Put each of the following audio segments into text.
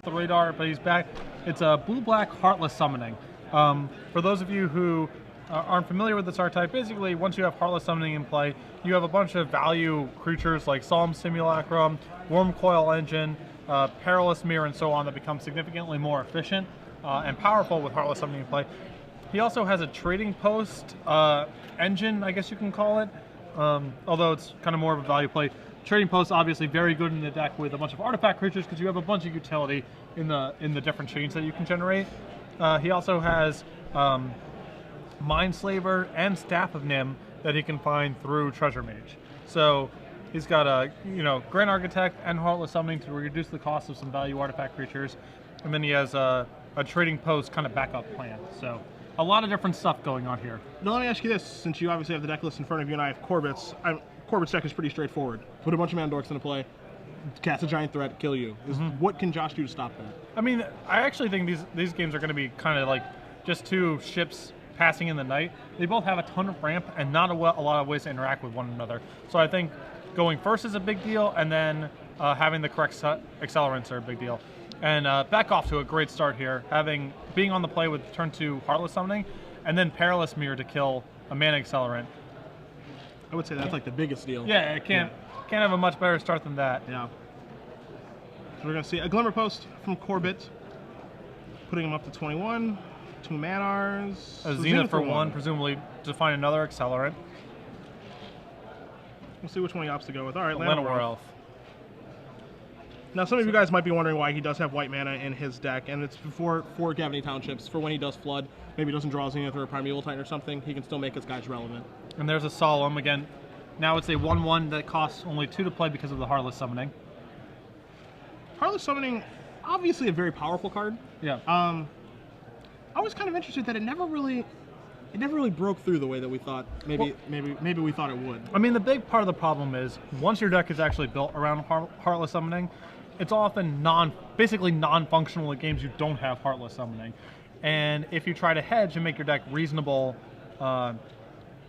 the radar, but he's back. It's a blue-black Heartless Summoning. For those of you who aren't familiar with this archetype, basically once you have Heartless Summoning in play, you have a bunch of value creatures like Solemn Simulacrum, Wormcoil Engine, Perilous Mirror, and so on that become significantly more efficient and powerful with Heartless Summoning in play. He also has a Trading Post engine, I guess you can call it, although it's kind of more of a value play. Trading Post obviously very good in the deck with a bunch of artifact creatures because you have a bunch of utility in the different chains that you can generate. He also has Mindslaver and Staff of Nim that he can find through Treasure Mage. So he's got a Grand Architect and Heartless Summoning to reduce the cost of some value artifact creatures, and then he has a Trading Post kind of backup plan. So a lot of different stuff going on here. Now let me ask you this, since you obviously have the deck list in front of you and I have Corbett's. Corbett's deck is pretty straightforward. Put a bunch of mana dorks into play, cast a giant threat, kill you. What can Josh do to stop that? I mean, I actually think these games are going to be kind of like just two ships passing in the night. They both have a ton of ramp and not a lot of ways to interact with one another. So I think going first is a big deal, and then having the correct accelerants are a big deal. And Beck off to a great start here, being on the play with turn 2 Heartless Summoning, and then Perilous Mirror to kill a mana accelerant. I would say that's like the biggest deal. Yeah, it can't have a much better start than that. Yeah. So we're going to see a Glimmer Post from Corbett, putting him up to 21. 2 Manars. A Zenith for 1, presumably to find another accelerant. We'll see which one he opts to go with. All right, Llanowar Elf. Now, some of you guys might be wondering why he does have white mana in his deck, and it's for Gavany Townships. For when he does Flood, maybe he doesn't draw a Zenith or a Primeval Titan or something, he can still make his guys relevant. And there's a Solemn again. Now it's a 1/1 that costs only 2 to play because of the Heartless Summoning. Heartless Summoning, obviously a very powerful card. Yeah. I was kind of interested that it never really broke through the way that we thought. Maybe we thought it would. I mean, the big part of the problem is once your deck is actually built around Heartless Summoning, it's often basically non-functional in games you don't have Heartless Summoning. And if you try to hedge and make your deck reasonable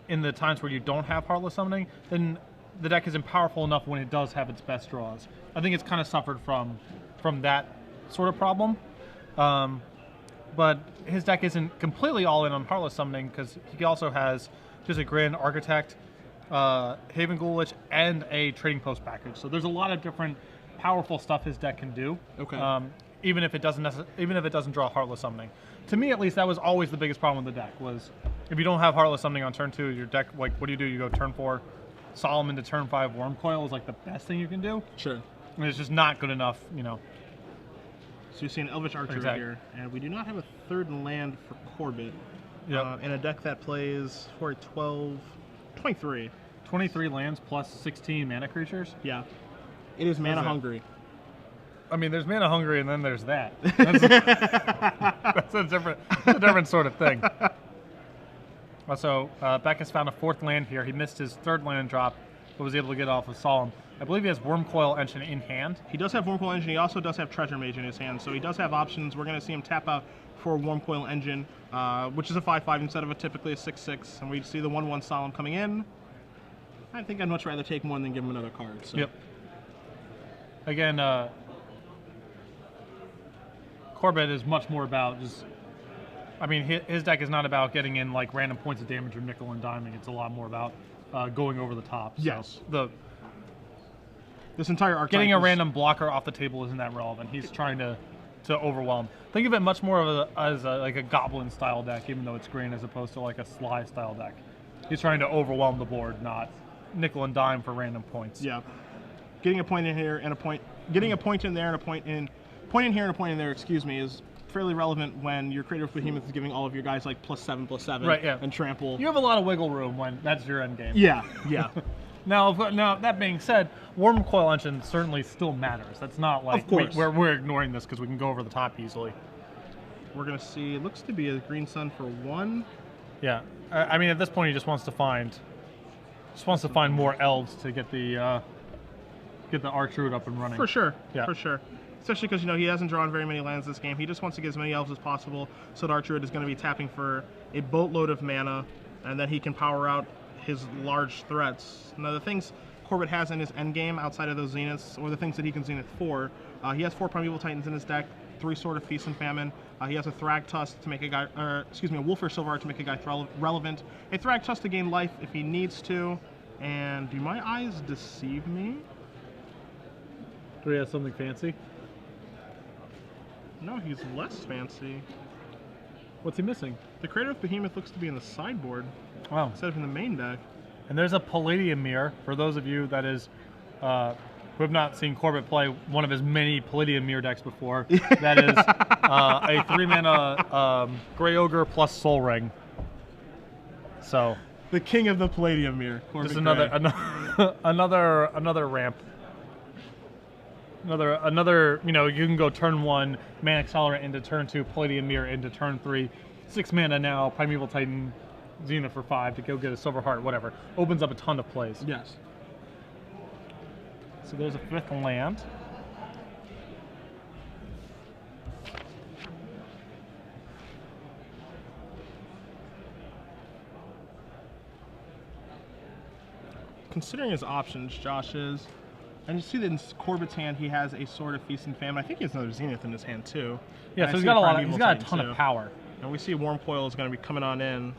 in the times where you don't have Heartless Summoning, then the deck isn't powerful enough when it does have its best draws. I think it's kind of suffered from that sort of problem. But his deck isn't completely all in on Heartless Summoning because he also has just a Grand Architect, Haven Ghoulish, and a Trading Post package. So there's a lot of different powerful stuff his deck can do. Okay. Even if it doesn't draw Heartless Summoning. To me, at least, that was always the biggest problem with the deck. Was if you don't have Heartless Summoning on turn 2, your deck, like, what do? You go turn 4, Solemn into turn 5, Wormcoil is like the best thing you can do. Sure. And it's just not good enough, So you see an Elvish Archer here, and we do not have a third land for Corbett. Yep. In a deck that plays for 23. 23 lands plus 16 mana creatures? Yeah. It is mana hungry. I mean, there's mana hungry, and then there's that. That's a different sort of thing. Also, Beck has found a 4th land here. He missed his 3rd land drop, but was able to get off of Solemn. I believe he has Wormcoil Engine in hand. He does have Wormcoil Engine. He also does have Treasure Mage in his hand, so he does have options. We're going to see him tap out for Wormcoil Engine, which is a 5/5 instead of typically a 6/6. And we see the 1/1 Solemn coming in. I think I'd much rather take one than give him another card. So. Yep. Again, Corbett is much more about just... I mean, his deck is not about getting in like random points of damage or nickel and diming. It's a lot more about going over the top. Yes. So this entire archetype getting a random blocker off the table isn't that relevant. He's trying to overwhelm. Think of it much more as like a goblin style deck, even though it's green, as opposed to like a Sly style deck. He's trying to overwhelm the board, not nickel and dime for random points. Yeah. Getting a point in here and a point, getting a point in there and a point in here and a point in there, excuse me, is fairly relevant when your Creative Behemoth is giving all of your guys like +7/+7 right, yeah. and trample. You have a lot of wiggle room when that's your end game. Yeah, yeah. Now, that being said, Wormcoil Engine certainly still matters. That's not like of course. We're ignoring this because we can go over the top easily. We're gonna see. It looks to be a Green Sun for 1. Yeah, I mean at this point he just wants to find more elves to get the Archroot up and running. For sure. Yeah. For sure. Especially because he hasn't drawn very many lands this game. He just wants to get as many elves as possible, so that Archroot is going to be tapping for a boatload of mana, and then he can power out his large threats. Now the things Corbett has in his endgame outside of those Zeniths, or the things that he can Zenith for. He has 4 Primeval Titans in his deck, 3 Sword of Feast and Famine. He has a Thragtusk to make a guy, a Wolfir Silver Heart to make a guy relevant, a Thragtusk to gain life if he needs to, and do my eyes deceive me? Do we have something fancy? No, he's less fancy. What's he missing? The Creator of Behemoth looks to be in the sideboard instead of in the main deck. And there's a Palladium Mirror, for those of you that is, who have not seen Corbett play one of his many Palladium Mirror decks before. That is a 3-mana Grey Ogre plus Soul Ring. So the king of the Palladium Mirror. Corbett just another ramp. Another, you know, you can go turn 1, Mana Accelerant into turn 2, Palladium Mirror into turn 3, 6 mana now, Primeval Titan, Zenith for 5 to go get a Silver Heart, whatever. Opens up a ton of plays. Yes. So there's a 5th land. Considering his options, Josh is, and you see that in Corbett's hand he has a Sword of Feast and Famine. I think he has another Zenith in his hand too. Yeah, and so he's got a ton of power. And we see Worm Coil is going to be coming on in.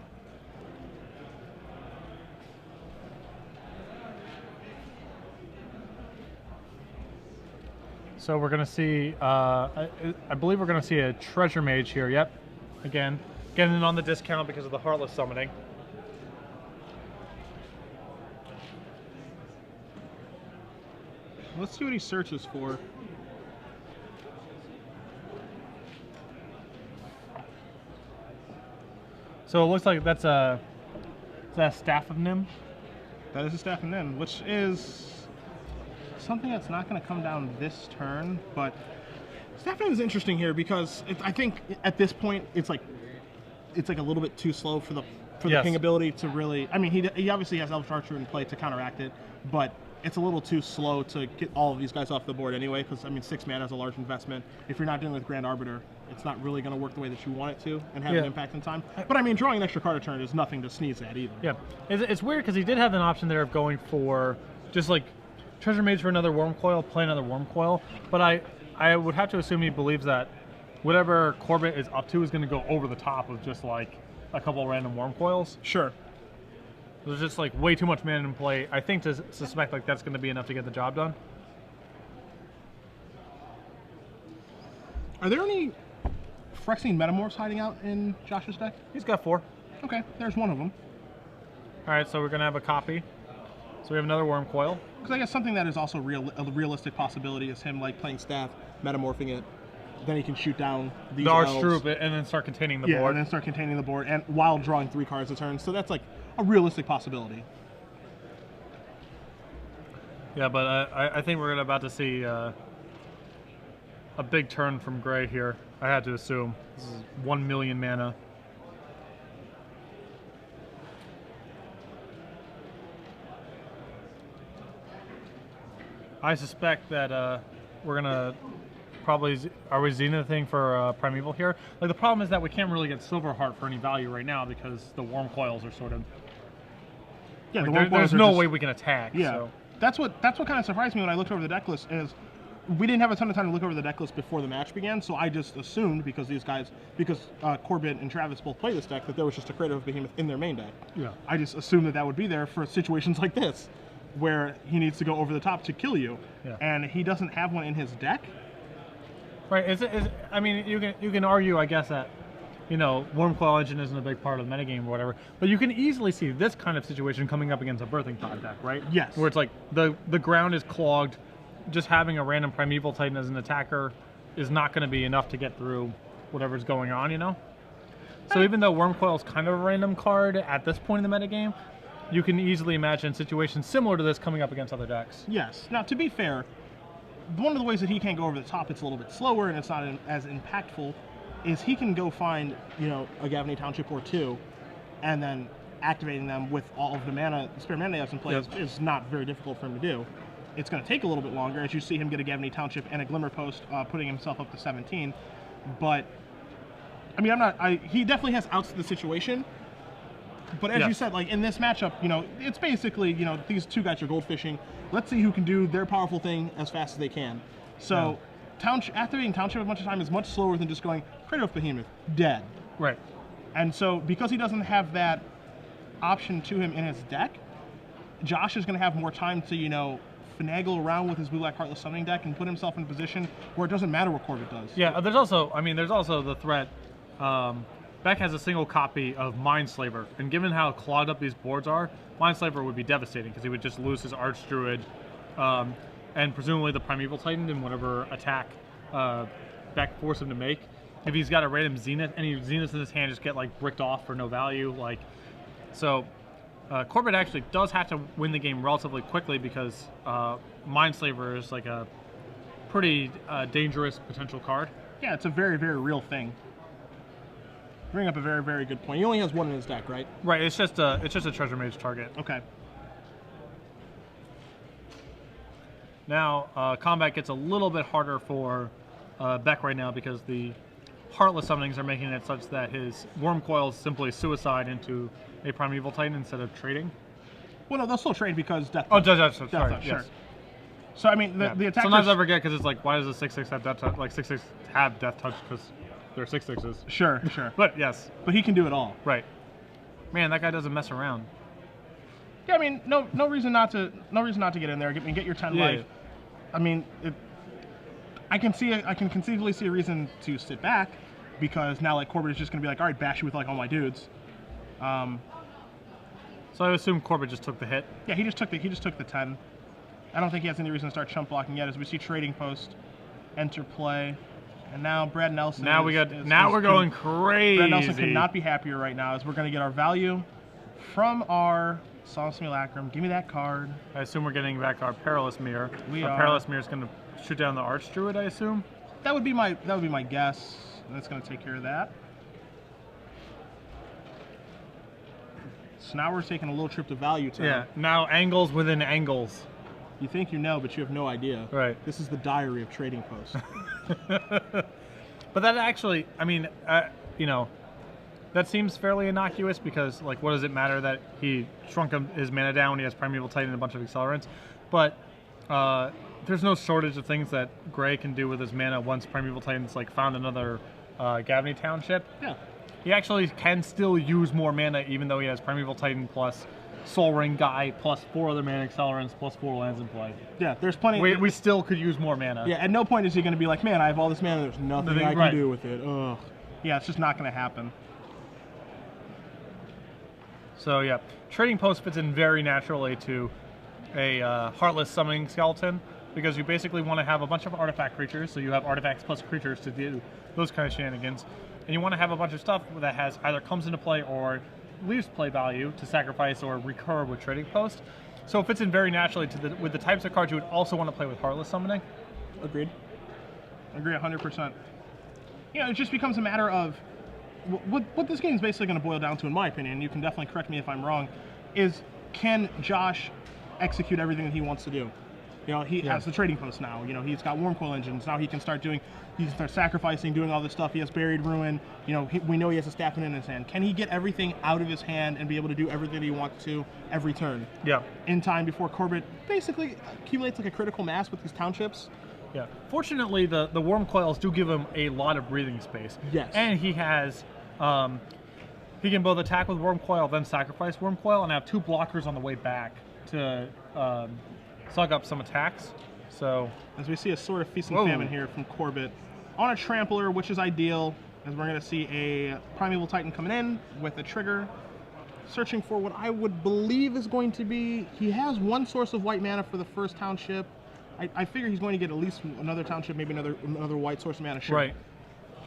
So we're going to see, I believe we're going to see a Treasure Mage here. Yep. Again, getting in on the discount because of the Heartless summoning. Let's see what he searches for. So it looks like that's a Staff of Nim. That is a Staff of Nim, which is something that's not going to come down this turn, but Staff of Nim is interesting here because I think at this point it's like a little bit too slow for the king ability to really. I mean, he obviously has Eldritch Archer in play to counteract it, but it's a little too slow to get all of these guys off the board anyway, because, I mean, 6 mana is a large investment. If you're not dealing with Grand Arbiter, it's not really going to work the way that you want it to and have an impact in time. But, I mean, drawing an extra card a turn is nothing to sneeze at either. Yeah. It's weird because he did have an option there of going for just, like, Treasure Mage for another Worm Coil, play another Worm Coil. But I would have to assume he believes that whatever Corbett is up to is going to go over the top of just, like, a couple random Worm Coils. Sure. There's just like way too much mana in play. I think to suspect like that's going to be enough to get the job done. Are there any Phyrexian Metamorphs hiding out in Josh's deck? He's got 4. Okay, there's one of them. All right, so we're going to have a copy. So we have another Worm Coil. Because I guess something that is also a realistic possibility is him like playing Staff, metamorphing it. Then he can shoot down these Archtroop and then start containing the board. Yeah, and then start containing the board, and while drawing 3 cards a turn. So that's like a realistic possibility. Yeah, but I think we're about to see a big turn from Gray here. I had to assume. This is 1 million mana. I suspect that we're gonna probably are we Zenithing for Primeval here. Like the problem is that we can't really get Silver Heart for any value right now because the Worm Coils are sort of like, there's no way we can attack. Yeah, so. that's what kind of surprised me when I looked over the deck list is we didn't have a ton of time to look over the deck list before the match began, so I just assumed because Corbett and Travis both play this deck that there was just a Creator of Behemoth in their main deck. Yeah, I just assumed that would be there for situations like this where he needs to go over the top to kill you, and he doesn't have one in his deck. Right. I mean, you can argue, I guess, that Worm Coil Engine isn't a big part of the metagame or whatever, but you can easily see this kind of situation coming up against a Birthing Pod deck, right? Yes. Where it's like the ground is clogged, just having a random Primeval Titan as an attacker is not going to be enough to get through whatever's going on, So even though Worm Coil is kind of a random card at this point in the metagame, you can easily imagine situations similar to this coming up against other decks. Yes. Now, to be fair, one of the ways that he can't go over the top, it's a little bit slower and it's not as impactful, is he can go find, a Gavany Township or 2, and then activating them with all of the spare mana they have in play is not very difficult for him to do. It's going to take a little bit longer, as you see him get a Gavany Township and a Glimmer Post, putting himself up to 17. But, I mean, he definitely has outs to the situation. But as you said, like in this matchup, you know, it's basically, you know, these two guys are goldfishing. Let's see who can do their powerful thing as fast as they can. So, activating Township a bunch of time is much slower than just going Kratos Behemoth, dead. Right. And so, because he doesn't have that option to him in his deck, Josh is going to have more time to, you know, finagle around with his Blue-Black Heartless Summoning deck and put himself in a position where it doesn't matter what Corbett does. Yeah, there's also the threat. Beck has a single copy of Mindslaver, and given how clogged up these boards are, Mindslaver would be devastating because he would just lose his Archdruid, and presumably the Primeval Titan in whatever attack Beck forced him to make. If he's got a random Zenith, any Zeniths in his hand just get like bricked off for no value. Like, so Corbett actually does have to win the game relatively quickly because Mindslaver is like a pretty dangerous potential card. Yeah, it's a very, very real thing. Bring up a very, very good point. He only has one in his deck, right? Right. It's just a Treasure Mage target. Okay. Now combat gets a little bit harder for Beck right now because the Heartless summonings are making it such that his Worm Coils simply suicide into a Primeval Titan instead of trading. Well, no, they'll still trade because Death Touch. Touch. Oh, Death Touch. Sorry. Sure. Yes. So I mean, the attackers. Sometimes I forget because it's like, why does a 6/6 have Death Touch? Like 6/6 have Death Touch because they're 6/6s. Sure. But yes. But he can do it all. Right. Man, that guy doesn't mess around. Yeah, I mean, no reason not to get in there. Get your 10 life. I mean, I can conceivably see a reason to sit back because now like Corbett is just gonna be like, all right, bash you with like all my dudes. So I assume Corbett just took the hit. Yeah, he just took the 10. I don't think he has any reason to start chump blocking yet. As we see Trading Post enter play, and now Brad Nelson. Now we're going crazy. Brad Nelson could not be happier right now, as we're going to get our value from our Song Simulacrum. Give me that card. I assume we're getting back our Perilous Mirror. We our are. Perilous Mirror is going to shoot down the Archdruid, I assume. That would be my guess. And that's going to take care of that. So now we're taking a little trip to value time. Yeah. Now angles within angles. You think you know, but you have no idea. Right. This is the diary of Trading Post. But that actually, I mean, you know, that seems fairly innocuous because, like, what does it matter that he shrunk his mana down when he has Primeval Titan and a bunch of accelerants? But there's no shortage of things that Gray can do with his mana once Primeval Titan's, like, found another Gavney Township. Yeah. He actually can still use more mana even though he has Primeval Titan plus Soul Ring Guy plus 4 other mana accelerants plus 4 lands in play. Yeah, there's plenty. We still could use more mana. Yeah, at no point is he going to be like, man, I have all this mana, there's nothing I can do with it. Ugh. Yeah, it's just not going to happen. So yeah, Trading Post fits in very naturally to a Heartless Summoning Skeleton because you basically want to have a bunch of artifact creatures, so you have artifacts plus creatures to do those kind of shenanigans, and you want to have a bunch of stuff that has either comes into play or leaves play value to sacrifice or recur with Trading Post. So it fits in very naturally to with the types of cards you would also want to play with Heartless Summoning. Agreed. Agree 100%. You know, it just becomes a matter of what this game is basically going to boil down to, in my opinion, you can definitely correct me if I'm wrong, is can Josh execute everything that he wants to do? You know, he has the Trading Post now. You know, he's got Worm Coil engines. Now he can start sacrificing, doing all this stuff. He has Buried Ruin. You know, we know he has a Staffin in his hand. Can he get everything out of his hand and be able to do everything he wants to every turn? Yeah. In time before Corbett basically accumulates like a critical mass with these townships? Yeah. Fortunately, the Worm Coils do give him a lot of breathing space. Yes. And he has, he can both attack with Worm Coil, then sacrifice Worm Coil, and have 2 blockers on the way back to suck up some attacks. So as we see a sort of feast and famine here from Corbett on a Trampler, which is ideal, as we're going to see a Primeval Titan coming in with a trigger, searching for what I would believe is going to be, he has 1 source of white mana for the first township. I figure he's going to get at least another township, maybe another white source of mana. Sure. Right.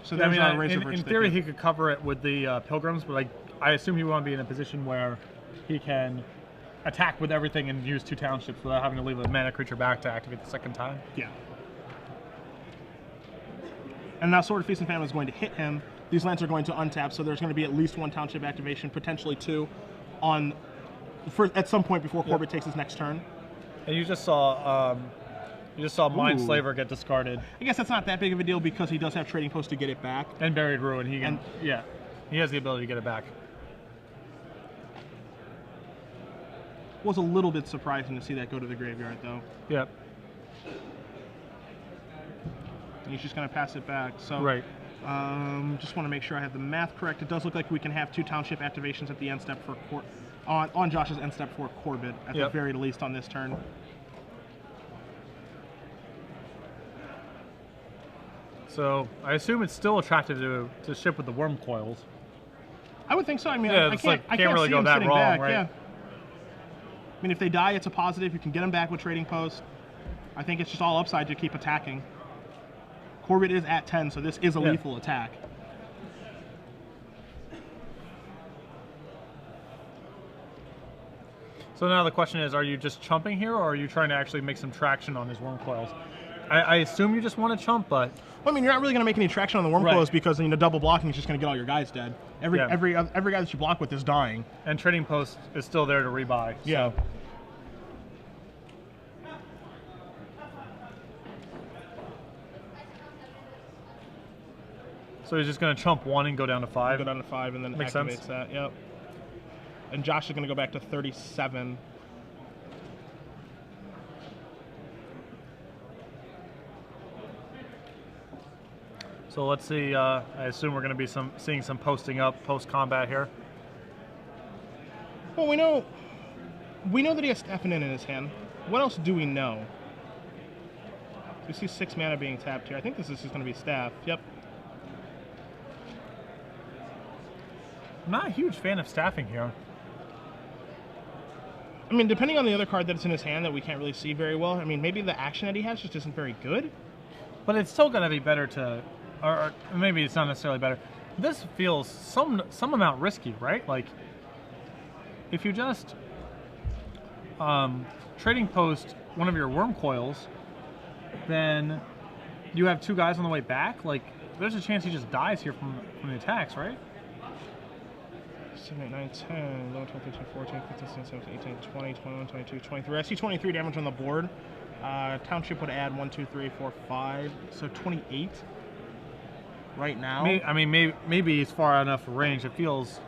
So there's our Razor in theory, he could cover it with the Pilgrims, but like I assume he want to be in a position where he can attack with everything and use 2 townships without having to leave a mana creature back to activate the second time. Yeah. And now Sword of Feast and Famine is going to hit him. These lands are going to untap, so there's going to be at least 1 township activation, potentially 2, at some point before Corbett takes his next turn. And you just saw Mindslaver get discarded. I guess that's not that big of a deal because he does have Trading Post to get it back. And Buried Ruin, he has the ability to get it back. Was a little bit surprising to see that go to the graveyard, though. Yep. And he's just going to pass it back. So, Right. Just want to make sure I have the math correct. It does look like we can have 2 township activations at the end step for on Josh's end step for Corbett at the very least on this turn. So I assume it's still attractive to ship with the worm coils. I would think so. I mean, Yeah, I can't really see go him that sitting wrong, back. right? Yeah. I mean, if they die, it's a positive. You can get them back with trading post. I think it's just all upside to keep attacking. Corbett is at 10, so this is a lethal attack. So now the question is, are you just chumping here, or are you trying to actually make some traction on his worm coils? I assume you just want to chump, but... Well, I mean, you're not really going to make any traction on the worm coils because double blocking is just going to get all your guys dead. Every guy that you block with is dying. And trading post is still there to rebuy. Yeah. So he's just going to chump 1 and go down to 5? Go down to 5 and then Makes activates sense. that, yep. And Josh is going to go back to 37. So let's see, I assume we're going to be seeing some posting up post-combat here. Well, we know that he has Stefan in his hand. What else do we know? We see 6 mana being tapped here. I think this is just going to be staff. Yep. I'm not a huge fan of staffing here. I mean, depending on the other card that's in his hand that we can't really see very well, I mean, maybe the action that he has just isn't very good. But it's still going to be better to, or maybe it's not necessarily better. This feels some amount risky, right? Like, if you just trading post one of your worm coils, then you have 2 guys on the way back. Like, there's a chance he just dies here from the attacks, right? 7, 8, 9, 10, 11, 12, 13, 14, 15, 16, 17, 18, 20, 21, 22, 23. I see 23 damage on the board. Township would add 1, 2, 3, 4, 5. So 28 right now. I mean, maybe it's far enough range. It feels...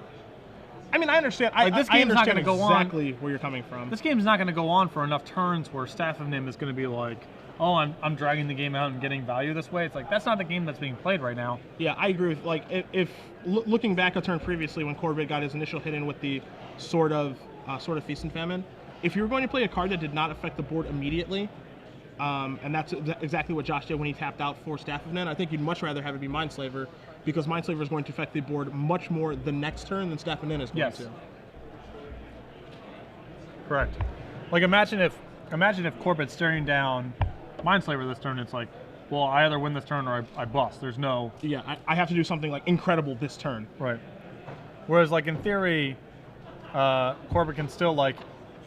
I mean, I understand. Like, this game's not going to go on. Exactly where you're coming from. This game's not going to go on for enough turns where Staff of Nim is going to be like, oh, I'm dragging the game out and getting value this way. It's like, that's not the game that's being played right now. Yeah, I agree with, like, if looking back a turn previously when Corbett got his initial hit in with the sort of Feast and Famine, if you were going to play a card that did not affect the board immediately, and that's exactly what Josh did when he tapped out for Staff of Nin, I think you'd much rather have it be Mindslaver, because Mindslaver is going to affect the board much more the next turn than Staff of Nin is going to. Correct. Like, imagine if Corbett's staring down Mindslaver this turn, it's like, well, I either win this turn or I bust. There's no... Yeah, I have to do something, like, incredible this turn. Right. Whereas, like, in theory, Corbett can still, like,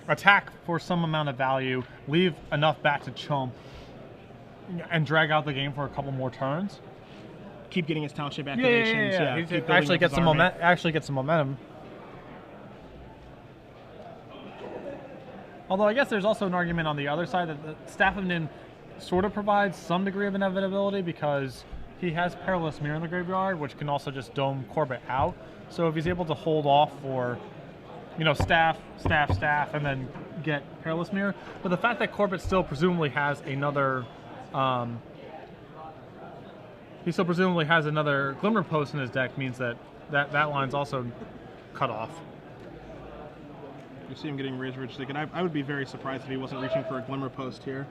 attack for some amount of value, leave enough back to chump, and drag out the game for a couple more turns. Keep getting his township activations. Yeah. Actually get some momentum. Although I guess there's also an argument on the other side that the Staff of Nin sort of provides some degree of inevitability because he has Perilous Mirror in the graveyard, which can also just dome Corbett out. So if he's able to hold off for, staff, and then get Perilous Mirror. But the fact that Corbett still presumably has another, Glimmer Post in his deck means that line's also cut off. You see him getting Ridge Stick, and I would be very surprised if he wasn't reaching for a Glimmer Post here.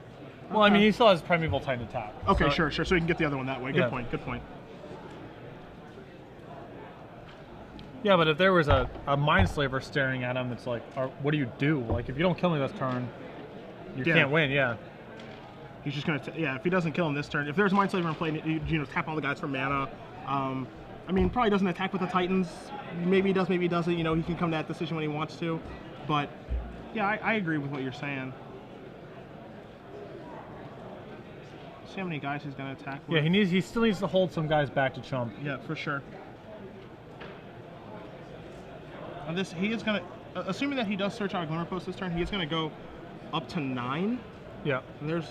Well, I mean, he still has Primeval Titan attack. Okay, sure. So he can get the other one that way. Good point. Yeah, but if there was a Mindslaver staring at him, it's like, what do you do? Like, if you don't kill me this turn, you can't win, He's just going to, if he doesn't kill him this turn, if there's Mindslaver in play, you tap all the guys for mana. I mean, probably doesn't attack with the Titans. Maybe he does, maybe he doesn't. He can come to that decision when he wants to. But, yeah, I agree with what you're saying. See how many guys he's going to attack with. Yeah, he still needs to hold some guys back to chump. Yeah, for sure. And he is going to, assuming that he does search out a Glimmer Post this turn, he is going to go up to 9. Yeah. And there's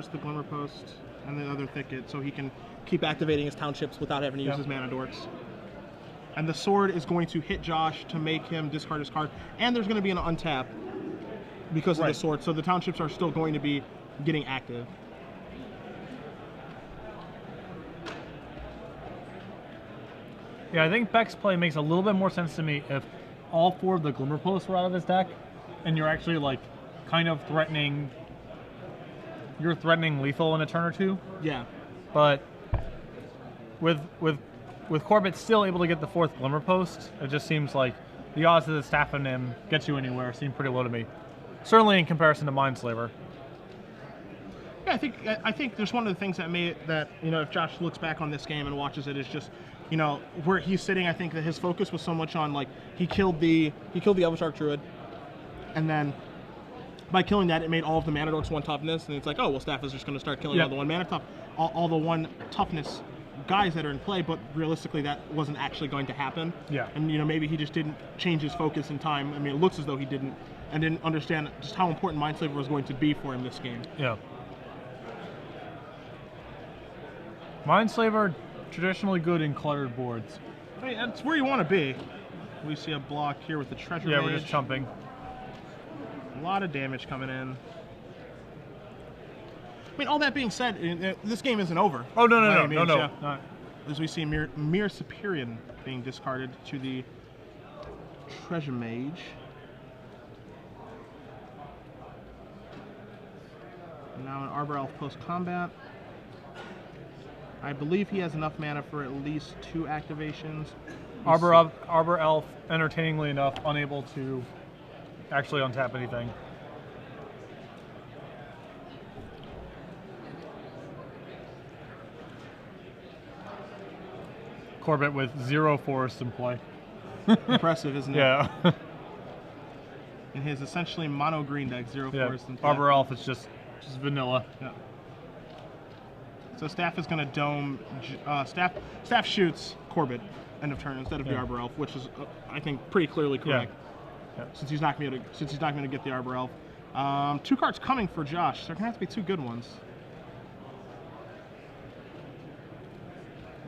the Glimmer Post and the other thicket, so he can keep activating his townships without having to use his mana dorks. And the sword is going to hit Josh to make him discard his card. And there's going to be an untap. because of Right. the sword. So the townships are still going to be getting active. Yeah, I think Beck's play makes a little bit more sense to me if all 4 of the Glimmer Posts were out of his deck, and you're actually like kind of threatening. You're threatening lethal in a turn or 2, Yeah. but with Corbett still able to get the 4th Glimmer Post, it just seems like the odds that the Staff of Nim gets you anywhere seem pretty low to me. Certainly in comparison to Mindslaver. Yeah, I think there's one of the things that made that, you know, if Josh looks back on this game and watches it, is just, you know, where he's sitting. I think that his focus was so much on, like, he killed the Elvish Archdruid, and then by killing that, it made all of the mana dorks 1 toughness, and it's like, oh well, Staff is just going to start killing all the 1 mana tough, all the 1 toughness guys that are in play. But realistically, that wasn't actually going to happen. Yeah. And, you know, maybe he just didn't change his focus in time. I mean, it looks as though he didn't, and didn't understand just how important Mindslaver was going to be for him this game. Yeah. Mindslaver, traditionally good in cluttered boards. I mean, that's where you want to be. We see a block here with the Treasure Yeah, Mage. we're just chumping. A lot of damage coming in. I mean, all that being said, this game isn't over. Oh, no. By any means, yeah. No. As we see Mir Superior being discarded to the Treasure Mage. And now an Arbor Elf post-combat. I believe he has enough mana for at least 2 activations. Arbor Elf, entertainingly enough, unable to actually untap anything. Corbett with 0 forests in play. Impressive, isn't it? Yeah. In his essentially mono green deck, 0 Yeah. forests in play. Arbor Elf is just vanilla. Yeah. So Staff is going to dome. Staff shoots Corbett end of turn instead of the Yeah. Arbor Elf, which is, I think, pretty clearly correct. Yeah. Since he's not going to get the Arbor Elf. 2 cards coming for Josh. They're going to have to be 2 good ones.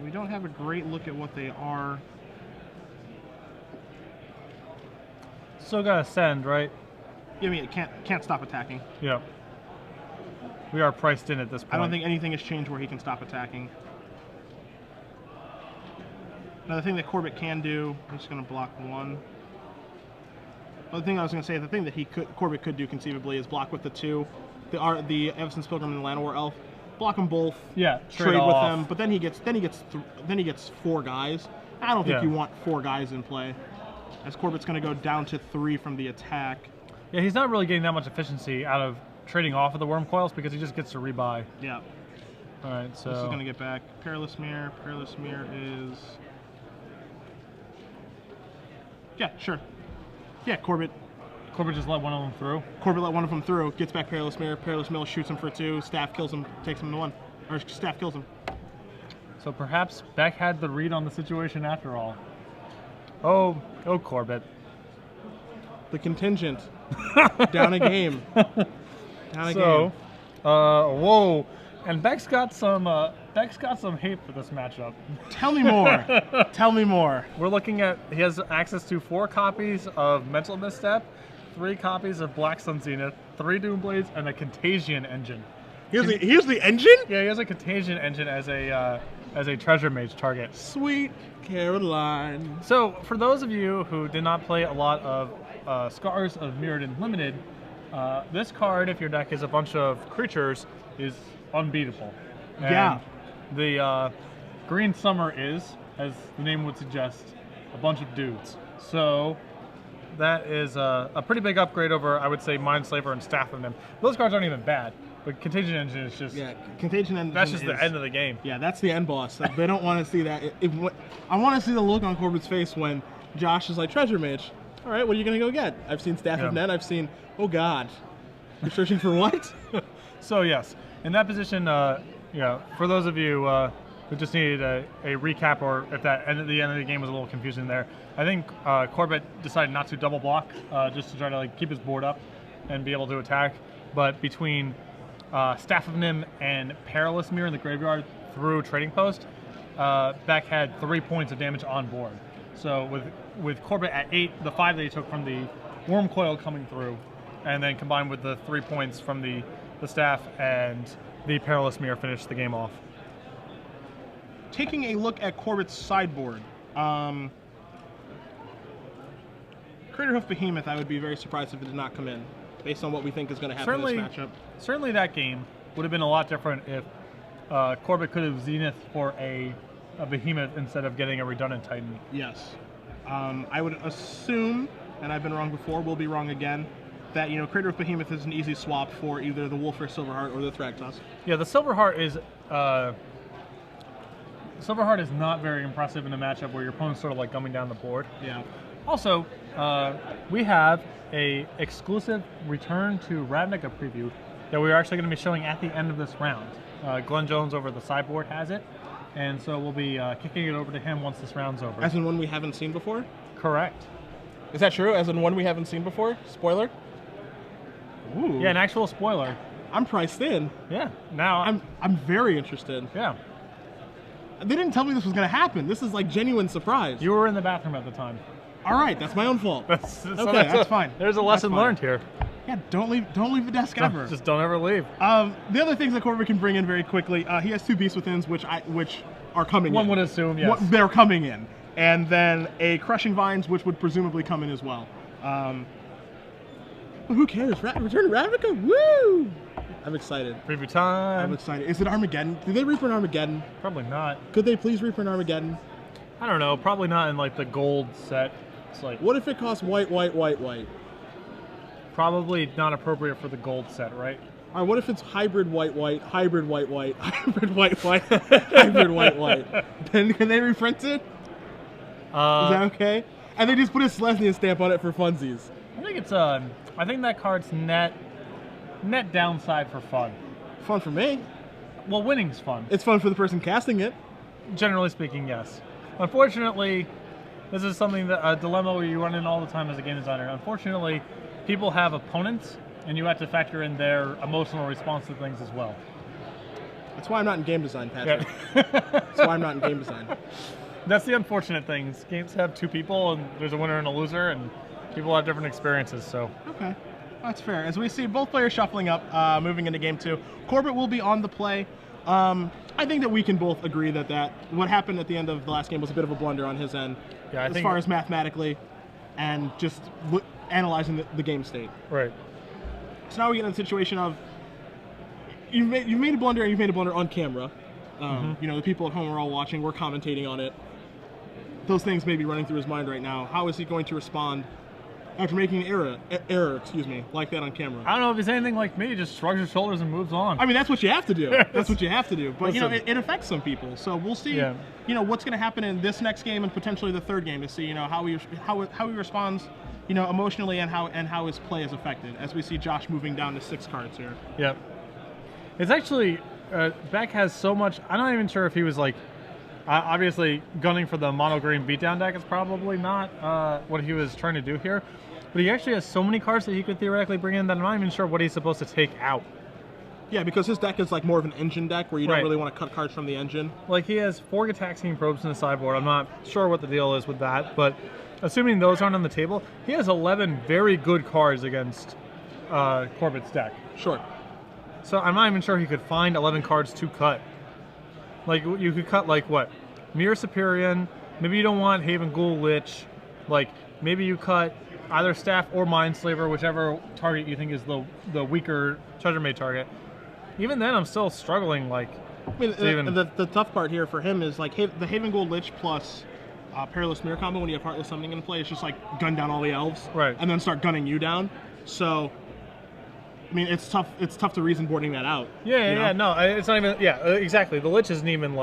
We don't have a great look at what they are. Still gotta send, right? Yeah, I mean, it can't stop attacking. Yeah. We are priced in at this point. I don't think anything has changed where he can stop attacking. Another thing that Corbett can do, I'm just going to block 1. Other thing I was going to say, the thing that Corbett could do conceivably is block with the 2, the Evanston's Pilgrim and the Llanowar Elf. Block them both. Yeah. Trade with off. them, but then he gets 4 guys. I don't think Yeah. you want 4 guys in play, as Corbett's going to go down to 3 from the attack. Yeah, he's not really getting that much efficiency out of trading off of the worm coils because he just gets to rebuy. Yeah. All right, so This is going to get back. Perilous Mirror. Perilous Mirror is... Yeah, sure. Yeah, Corbett just let one of them through. Corbett let one of them through, gets back Perilous Mirror. Perilous Mirror shoots him for 2. Staff kills him, takes him to 1. Or Staff kills him. So perhaps Beck had the read on the situation after all. Oh, Corbett. The contingent. Down a game. Down a game. Whoa. And Beck's got some hate for this matchup. Tell me more. Tell me more. We're looking at, he has access to 4 copies of Mental Misstep, 3 copies of Black Sun Zenith, 3 Doomblades, and a Contagion engine. Here's the engine? Yeah, he has a Contagion engine as a Treasure Mage target. Sweet Caroline. So, for those of you who did not play a lot of Scars of Mirrodin Limited, this card, if your deck is a bunch of creatures, is unbeatable. And Yeah. the Green Summer is, as the name would suggest, a bunch of dudes. So that is a pretty big upgrade over, I would say, Mindslaver and Staff of Nim. Those cards aren't even bad, but Contagion Engine is just... Yeah, Contagion Engine That's just the end of the game. Yeah, that's the end boss. They don't want to see that. I want to see the look on Corbett's face when Josh is like, Treasure Mage. All right, what are you going to go get? I've seen Staff of Nen. I've seen, oh God. You're searching for what? So yes, in that position, for those of you who just needed a recap, or if the end of the game was a little confusing there, I think Corbett decided not to double block, just to try to keep his board up and be able to attack. But between Staff of Nim and Perilous Mirror in the graveyard through Trading Post, Beck had 3 points of damage on board. So with Corbett at 8, the 5 that he took from the Worm Coil coming through, and then combined with the 3 points from the staff and the Perilous Mirror finish the game off. Taking a look at Corbett's sideboard, Craterhoof Behemoth, I would be very surprised if it did not come in, based on what we think is going to happen in this matchup. Certainly that game would have been a lot different if Corbett could have Zenith for a Behemoth instead of getting a redundant Titan. Yes. I would assume, and I've been wrong before, we'll be wrong again, that, Craterhoof Behemoth is an easy swap for either the Wolf or Silverheart or the Thragtusk. Yeah, the Silverheart is not very impressive in a matchup where your opponent's sort of like gumming down the board. Yeah. Also, we have a exclusive Return to Ravnica preview that we're actually going to be showing at the end of this round. Glenn Jones over the Sideboard has it, and so we'll be kicking it over to him once this round's over. As in one we haven't seen before? Correct. Is that true? As in one we haven't seen before? Spoiler? Ooh. Yeah, an actual spoiler. I'm priced in. Yeah. Now I'm very interested. Yeah. They didn't tell me this was going to happen. This is like genuine surprise. You were in the bathroom at the time. All right, that's my own fault. That's fine. There's a lesson learned here. Yeah, don't leave the desk ever. Just don't ever leave. The other things that Corbett can bring in very quickly, he has 2 Beast Withins, which are coming in. One would assume, yes. They're coming in. And then a Crushing Vines, which would presumably come in as well. Who cares? Return to Ravnica? Woo! I'm excited. Preview time. I'm excited. Is it Armageddon? Do they reprint Armageddon? Probably not. Could they please reprint Armageddon? I don't know. Probably not in like the gold set. It's like, what if it costs white, white, white, white? Probably not appropriate for the gold set, right? All right, what if it's hybrid white, white, hybrid white, white, hybrid white, white, hybrid white, white? Then can they reprint it? Is that okay? And they just put a Selesnya stamp on it for funsies. I think it's I think that card's net downside for fun. Fun for me. Well, winning's fun. It's fun for the person casting it. Generally speaking, yes. Unfortunately, this is something that a dilemma where you run in all the time as a game designer. Unfortunately, people have opponents, and you have to factor in their emotional response to things as well. That's why I'm not in game design, Patrick. Yeah. That's why I'm not in game design. That's the unfortunate thing. Games have 2 people, and there's a winner and a loser, and people have different experiences. So. Okay. That's fair. As we see both players shuffling up, moving into game 2. Corbett will be on the play. I think that we can both agree that what happened at the end of the last game was a bit of a blunder on his end, as far as mathematically and just analyzing the game state. Right. So now we get in a situation of you've made a blunder, and you've made a blunder on camera. The people at home are all watching. We're commentating on it. Those things may be running through his mind right now. How is he going to respond after making an error, like that on camera? I don't know if he's anything like me. He just shrugs his shoulders and moves on. I mean, that's what you have to do. That's what you have to do. But it affects some people. So we'll see. Yeah. What's going to happen in this next game and potentially the third game to see how he responds, emotionally and how his play is affected. As we see Josh moving down to 6 cards here. Yep. It's actually Beck has so much. I'm not even sure if he was like. Obviously, gunning for the mono green beatdown deck is probably not what he was trying to do here. But he actually has so many cards that he could theoretically bring in that I'm not even sure what he's supposed to take out. Yeah, because his deck is like more of an engine deck where you don't really want to cut cards from the engine. Like he has 4 Gataxian Probes in the sideboard. I'm not sure what the deal is with that, but assuming those aren't on the table, he has 11 very good cards against Corbett's deck. Sure. So I'm not even sure he could find 11 cards to cut. Like, you could cut, like, what? Mirror Superior. Maybe you don't want Haven Ghoul Lich. Like, maybe you cut either Staff or Mindslaver, whichever target you think is the weaker Treasure Maid target. Even then, I'm still struggling, like... I mean, the tough part here for him is, like, the Haven Ghoul Lich plus Perilous Mirror combo when you have Heartless Summoning in play is just, like, gun down all the elves. Right. And then start gunning you down. So... I mean, it's tough. It's tough to reason boarding that out. Yeah. No, it's not even. Yeah, exactly. The Lich isn't even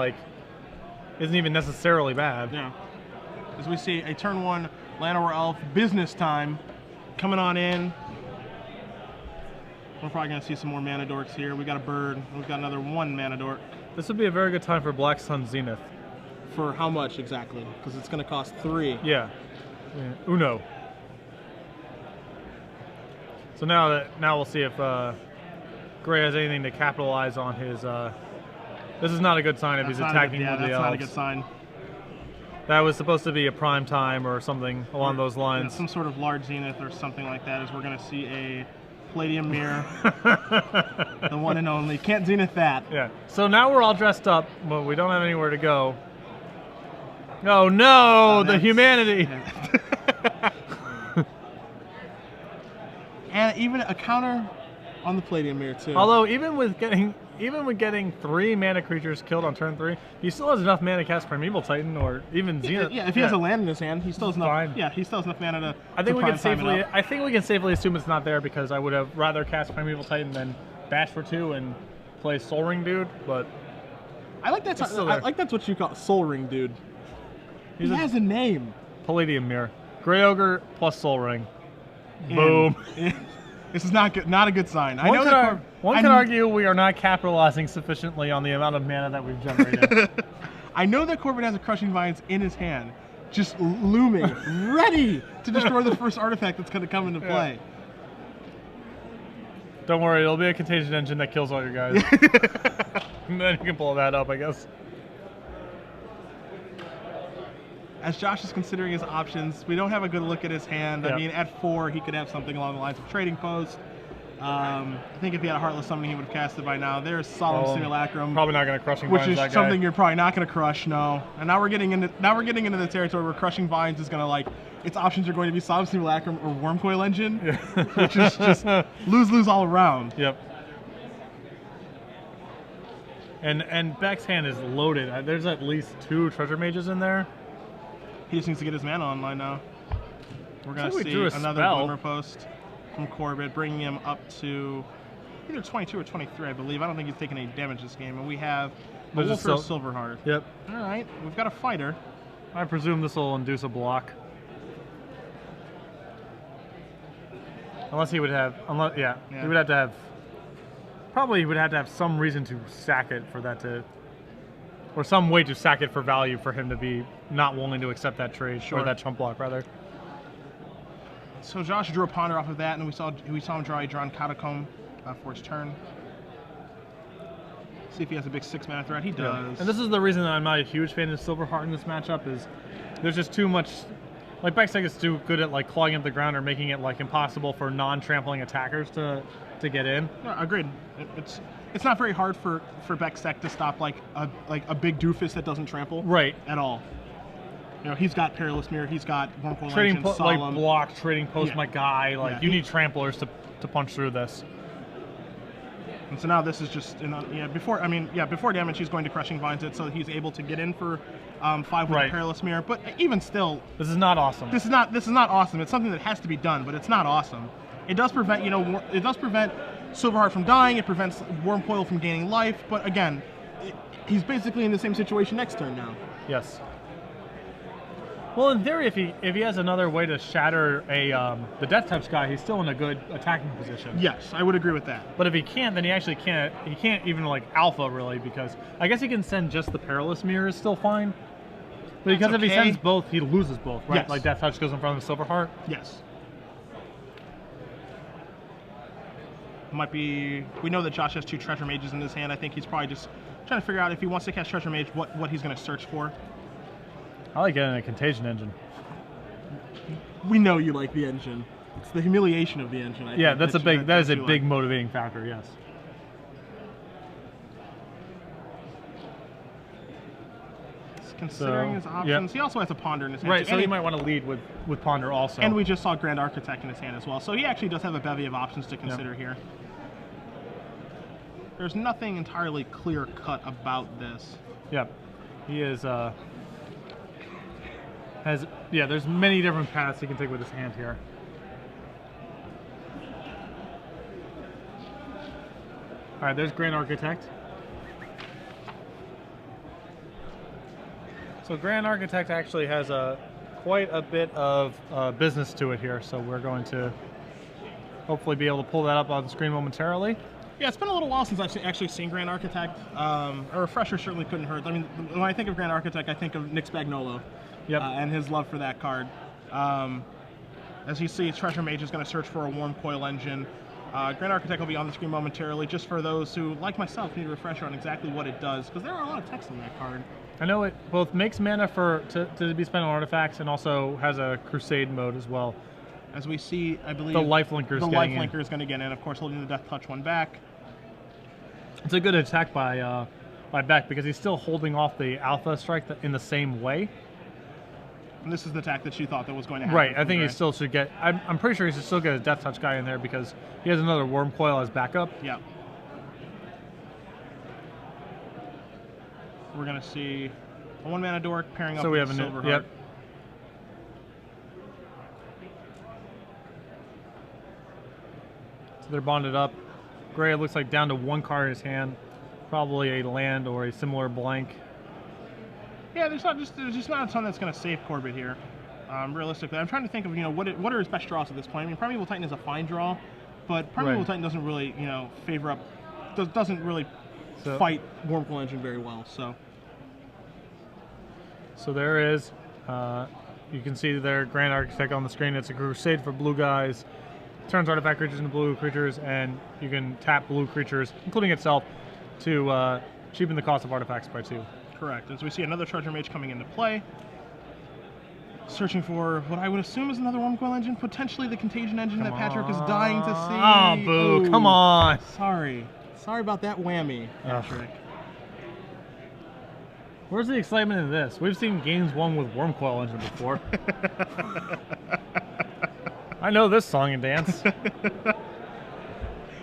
necessarily bad. Yeah. As we see a turn 1 Llanowar Elf business time coming on in. We're probably gonna see some more mana dorks here. We got a bird. We've got another 1 mana dork. This would be a very good time for Black Sun Zenith. For how much exactly? Because it's gonna cost 3. Yeah. Uno. So now we'll see if Gray has anything to capitalize on his. This is not a good sign if he's attacking with the elves. That's not a good sign. That was supposed to be a prime time or something along those lines. Some sort of large zenith or something like that. As we're going to see a Palladium Mirror. The one and only. Can't zenith that. Yeah. So now we're all dressed up, but we don't have anywhere to go. Oh no, the humanity. And even a counter on the Palladium Mirror too. Although even with getting 3 mana creatures killed on turn 3, he still has enough mana to cast Primeval Titan or even Zenith. Yeah, if he has a land in his hand, he still has enough. Fine. Yeah, he still has enough mana to. I think to we can time it safely. up. I think we can safely assume it's not there because I would have rather cast Primeval Titan than bash for 2 and play Soul Ring Dude. But I like that. still I there. like that's what you call Soul Ring Dude. He has a name. Palladium Mirror, Grey Ogre plus Soul Ring. And- Boom. This is not good. Not a good sign. I One know could, that one could argue we are not capitalizing sufficiently on the amount of mana that we've generated. I know that Corbett has a Crushing Vines in his hand, just looming, ready to destroy the first artifact that's going to come into play. Don't worry, it'll be a Contagion Engine that kills all your guys. And then you can pull that up, I guess. As Josh is considering his options, we don't have a good look at his hand. I mean, at 4, he could have something along the lines of Trading Post. I think if he had a Heartless Summoning, he would have cast it by now. There's Solemn Simulacrum. Probably not going to Crushing Which Vines is that something guy. you're probably not going to crush, no. And now we're getting into the territory where Crushing Vines is going to, like, its options are going to be Solemn Simulacrum or Wormcoil Engine, which is just lose-lose all around. Yep. And Beck's hand is loaded. There's at least 2 Treasure Mages in there. He just needs to get his mana online now. We're going to see another Glimmer Post from Corbett, bringing him up to either 22 or 23, I believe. I don't think he's taken any damage this game. And we have the Wolfer of Silverheart. Yep. All right, we've got a fighter. I presume this will induce a block. Unless he would have, he would have to have, probably he would have to have some reason to sack it for that to, or some way to sack it for value for him to be not willing to accept that trade, or that chump block, rather. So Josh drew a Ponder off of that, and we saw him draw a Drawn Catacomb for his turn. See if he has a big 6 mana threat. He does. Yeah. And this is the reason that I'm not a huge fan of Silverheart in this matchup, is there's just too much, like Beck's deck is too good at like clawing up the ground or making it like impossible for non-trampling attackers to get in. Yeah, agreed. It's not very hard for Beck's deck to stop like a big doofus that doesn't trample. Right. At all. You know, he's got Perilous Mirror, he's got Wormcoil Trading Engine, Solemn. like block, Trading Post, my guy. Like you need tramplers to punch through this. And so now this is just before damage he's going to Crushing Vines it, so he's able to get in for 5 with the Perilous Mirror. But even still, this is not awesome. This is not awesome. It's something that has to be done, but it's not awesome. It does prevent Silverheart from dying. It prevents Wormcoil from gaining life. But again, he's basically in the same situation next turn now. Yes. Well, in theory, if he has another way to shatter the Death Touch guy, he's still in a good attacking position. Yes, I would agree with that. But if he can't, then he actually can't. He can't even like alpha really, because I guess he can send just the Perilous Mirror is still fine. But because if he sends both, he loses both, right? Yes. Like Death Touch goes in front of Silverheart. Yes. Might be. We know that Josh has 2 Treasure Mages in his hand. I think he's probably just trying to figure out if he wants to cast Treasure Mage, what he's going to search for. I like getting a Contagion Engine. We know you like the engine. It's the humiliation of the engine. That is a big motivating factor. Yes. Considering his options, he also has a Ponder in his hand. Right, so he might want to lead with Ponder also. And we just saw Grand Architect in his hand as well, so he actually does have a bevy of options to consider here. There's nothing entirely clear-cut about this. Yep. He is, there's many different paths he can take with his hand here. Alright, there's Grand Architect. So Grand Architect actually has quite a bit of business to it here, so we're going to hopefully be able to pull that up on the screen momentarily. Yeah, it's been a little while since I've actually seen Grand Architect. A refresher certainly couldn't hurt. I mean, when I think of Grand Architect, I think of Nick Spagnuolo and his love for that card. As you see, Treasure Mage is going to search for a Wormcoil Engine. Grand Architect will be on the screen momentarily, just for those who, like myself, need a refresher on exactly what it does, because there are a lot of text on that card. I know it both makes mana to be spent on artifacts and also has a Crusade mode as well. As we see, I believe the lifelinker is going to get in. Of course, holding the Death Touch one back. It's a good attack by Beck because he's still holding off the Alpha Strike in the same way. And this is the attack that you thought that was going to happen. Right, I think he still should get... I'm pretty sure he should still get a Death Touch guy in there because he has another Worm Coil as backup. Yeah. We're going to see a 1-mana Dork pairing up with a Silver Heart. Yep. So they're bonded up. Gray looks like down to 1 card in his hand. Probably a land or a similar blank. Yeah, there's just not a ton that's going to save Corbett here. Realistically, I'm trying to think of what are his best draws at this point. I mean, Primeval Titan is a fine draw, but Primeval Titan doesn't really favor up, doesn't really fight Wormcoil Engine very well. So there is, you can see their Grand Architect on the screen. It's a Crusade for blue guys. Turns artifact creatures into blue creatures, and you can tap blue creatures, including itself, to cheapen the cost of artifacts by 2. Correct. As we see another Treasure Mage coming into play. Searching for what I would assume is another Wormcoil Engine, potentially the Contagion Engine that Patrick is dying to see. Oh, boo. Ooh, come on. Sorry about that whammy, Patrick. Where's the excitement in this? We've seen games won with Wormcoil Engine before. I know this song and dance.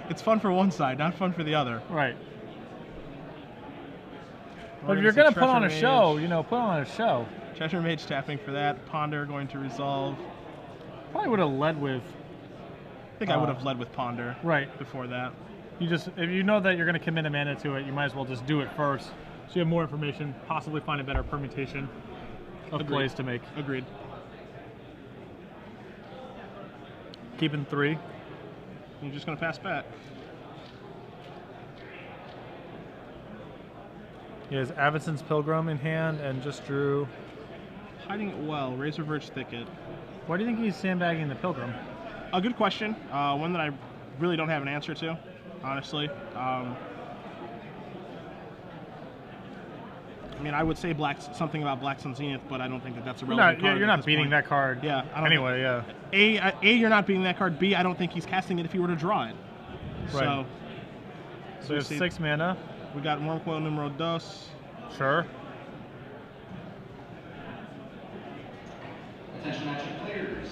It's fun for one side, not fun for the other. Right. But if you're going to put on a show, put on a show. Treasure Mage tapping for that. Ponder going to resolve. Probably would have led with... I think I would have led with Ponder. Right. Before that. If you know that you're going to commit a mana to it, you might as well just do it first. So you have more information, possibly find a better permutation of plays to make. Agreed. Keeping 3. You're just going to pass back. He has Avacyn's Pilgrim in hand and just drew... Hiding it well. Razor Verge Thicket. Why do you think he's sandbagging the Pilgrim? A good question. One that I really don't have an answer to, honestly. I mean, I would say something about Black Sun Zenith, but I don't think that's a relevant card. You're not beating that card. Yeah. Anyway, yeah. A, you're not beating that card. B, I don't think he's casting it if he were to draw it. Right. So you have 6 mana. We got Wormcoil Numero Dos. Sure. Attention action players.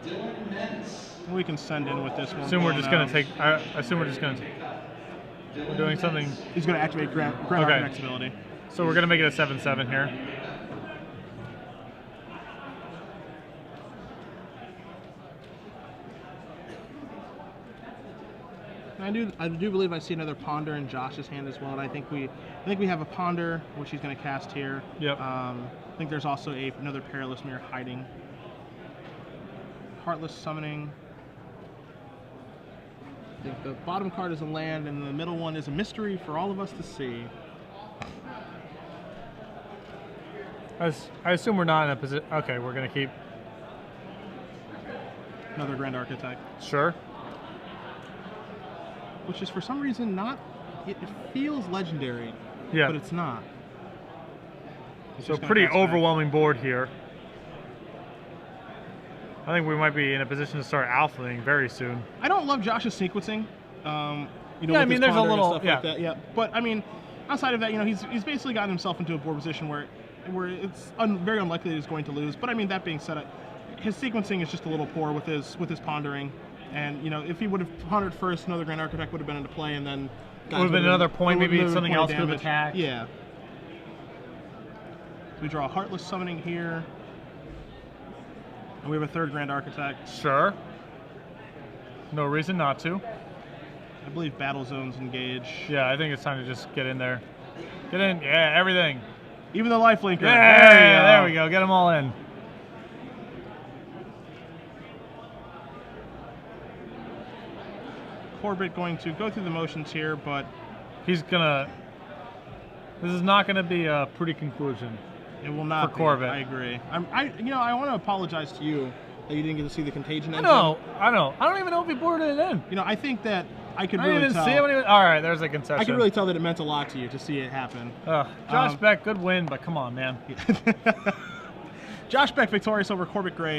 Dylan Mentz. We can send in with this one. I assume we're just going to take... We're doing something... He's going to activate Grand Architect's ability. So we're going to make it a 7/7 here. I do believe I see another Ponder in Josh's hand as well, and I think we have a Ponder, which he's going to cast here. Yep. I think there's also another Perilous Mirror hiding. Heartless Summoning. I think the bottom card is a land, and the middle one is a mystery for all of us to see. I assume we're not in a position... Okay, we're going to keep... Another Grand Architect. Sure. Which is for some reason not... It feels legendary, but it's not. So pretty overwhelming board here. I think we might be in a position to start alphaing very soon. I don't love Josh's sequencing. I mean, there's a little... Like that. Yeah. But, I mean, outside of that, he's basically gotten himself into a board position where it's very unlikely that he's going to lose. But, I mean, that being said, his sequencing is just a little poor with his pondering. And, if he would have pondered first, another Grand Architect would have been into play, and then... Would have been another point, maybe something else could have attacked. Yeah. So we draw a Heartless Summoning here. And we have a third Grand Architect. Sure. No reason not to. I believe Battle Zones engage. Yeah, I think it's time to just get in there. Get in. Yeah, everything. Even the Lifelinker. Yeah, there we go. Get them all in. Corbett going to go through the motions here, but he's gonna... This is not gonna be a pretty conclusion. It will not for Corbett. I agree. I want to apologize to you that you didn't get to see the Contagion engine. I know. I don't even know if he boarded it in. I think that I could really tell. See it all right, there's a concession. I could really tell that it meant a lot to you to see it happen. Josh Beck, good win, but come on, man. Josh Beck victorious over Corbett Gray.